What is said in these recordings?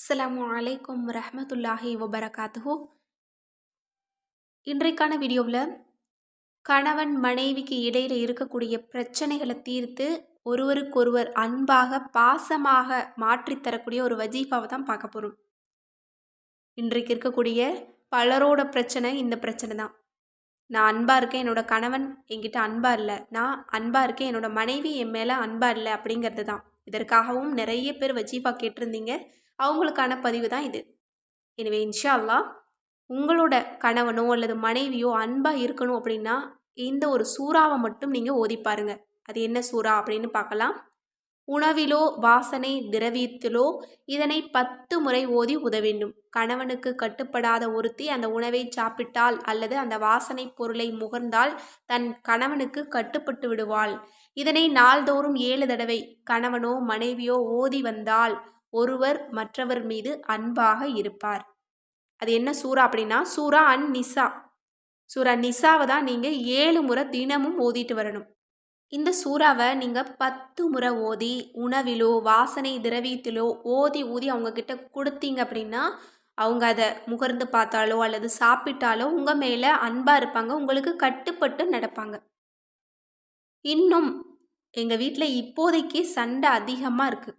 அஸ்ஸலாமு அலைக்கும் வரஹ்மத்துல்லாஹி வபரகாத்துஹு. இன்றைக்கான வீடியோவில் கணவன் மனைவிக்கு இடையில இருக்கக்கூடிய பிரச்சனைகளை தீர்த்து ஒருவருக்கொருவர் அன்பாக பாசமாக மாற்றித் தரக்கூடிய ஒரு வஜீஃபாவை தான் பார்க்க போகிறோம். இன்றைக்கு இருக்கக்கூடிய பலரோட பிரச்சனை இந்த பிரச்சனை தான். நான் அன்பாக இருக்கேன், என்னோட கணவன் என்கிட்ட அன்பாக இல்லை, நான் அன்பாக இருக்கேன், என்னோட மனைவி என் மேலே அன்பாக இல்லை அப்படிங்கிறது தான். இதற்காகவும் நிறைய பேர் வஜீஃபா கேட்டிருந்தீங்க. அவங்களுக்கான பதிவு தான் இது. எனவே இன்ஷா அல்லாஹ் உங்களோட கணவனோ அல்லது மனைவியோ அன்பாக இருக்கணும் அப்படின்னா இந்த ஒரு சூறாவை மட்டும் நீங்கள் ஓதி பாருங்க. அது என்ன சூறா அப்படின்னு பார்க்கலாம். உணவிலோ வாசனை திரவியத்திலோ இதனை 10 முறை ஓதி உத வேண்டும். கணவனுக்கு கட்டுப்படாத ஒருத்தி அந்த உணவை சாப்பிட்டால் அல்லது அந்த வாசனை பொருளை முகர்ந்தால் தன் கணவனுக்கு கட்டுப்பட்டு விடுவாள். இதனை நாள்தோறும் 7 தடவை கணவனோ மனைவியோ ஓதி வந்தால் ஒருவர் மற்றவர் மீது அன்பாக இருப்பார். அது என்ன சூறா அப்படின்னா சூரா அன் நிசா. சூரா நிசாவை தான் நீங்கள் 7 முறை தினமும் ஓதிட்டு வரணும். இந்த சூறாவை நீங்கள் 10 முறை ஓதி உணவிலோ வாசனை திரவியத்திலோ ஓதி ஊதி அவங்கக்கிட்ட கொடுத்தீங்க அப்படின்னா அவங்க அதை முகர்ந்து பார்த்தாலோ அல்லது சாப்பிட்டாலோ உங்கள் மேலே அன்பாக இருப்பாங்க, உங்களுக்கு கட்டுப்பட்டு நடப்பாங்க. இன்னும் எங்கள் வீட்டில் இப்போதைக்கு சண்டை அதிகமாக இருக்குது,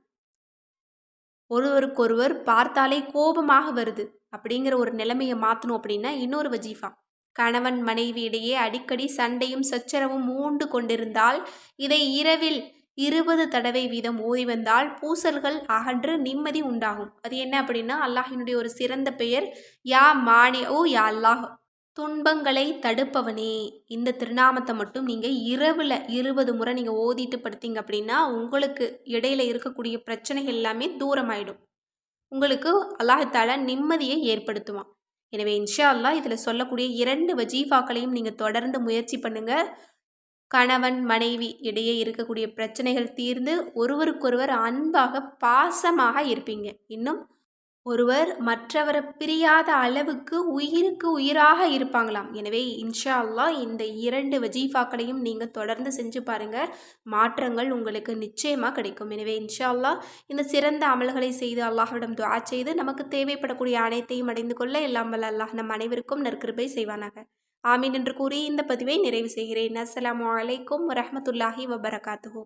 ஒருவருக்கொருவர் பார்த்தாலே கோபமாக வருது அப்படிங்கிற ஒரு நிலைமையை மாற்றணும் அப்படின்னா இன்னொரு வஜீஃபா. கணவன் மனைவி இடையே அடிக்கடி சண்டையும் சச்சரவும் மூண்டு கொண்டிருந்தால் இதை இரவில் 20 தடவை வீதம் ஓதி வந்தால் பூசல்கள் அகன்று நிம்மதி உண்டாகும். அது என்ன அப்படின்னா அல்லாஹினுடைய ஒரு சிறந்த பெயர் யா மானி ஓ யா அல்லாஹ், துன்பங்களை தடுப்பவனே. இந்த திருநாமத்தை மட்டும் நீங்கள் இரவில் 20 முறை நீங்கள் ஓதிட்டு படுத்தீங்க அப்படின்னா உங்களுக்கு இடையில இருக்கக்கூடிய பிரச்சனைகள் எல்லாமே தூரமாயிடும். உங்களுக்கு அல்லாஹ்தாலா நிம்மதியை ஏற்படுத்துவான். எனவே இன்ஷா அல்லாஹ் இதில் சொல்லக்கூடிய 2 வஜீஃபாக்களையும் நீங்கள் தொடர்ந்து முயற்சி பண்ணுங்கள். கணவன் மனைவி இடையே இருக்கக்கூடிய பிரச்சனைகள் தீர்ந்து ஒருவருக்கொருவர் அன்பாக பாசமாக இருப்பீங்க. இன்னும் ஒருவர் மற்றவரை பிரியாத அளவுக்கு உயிருக்கு உயிராக இருப்பாங்களாம். எனவே இன்ஷா அல்லாஹ் இந்த 2 வஜீஃபாக்களையும் நீங்கள் தொடர்ந்து செஞ்சு பாருங்கள், மாற்றங்கள் உங்களுக்கு நிச்சயமாக கிடைக்கும். எனவே இன்ஷா அல்லாஹ் இந்த சிறந்த அமல்களை செய்து அல்லாஹ்விடம் துஆ செய்து நமக்கு தேவைப்படக்கூடிய அனைத்தையும் அடைந்து கொள்ள எல்லாம் வல்ல அல்லாஹ் நம் அனைவருக்கும் நற்கிருபை செய்வானாக. ஆமீன் என்று கூறி இந்த பதிவை நிறைவு செய்கிறேன். அஸ்ஸலாமு அலைக்கும் வரஹ்மத்துல்லாஹி வபரகாத்துஹு.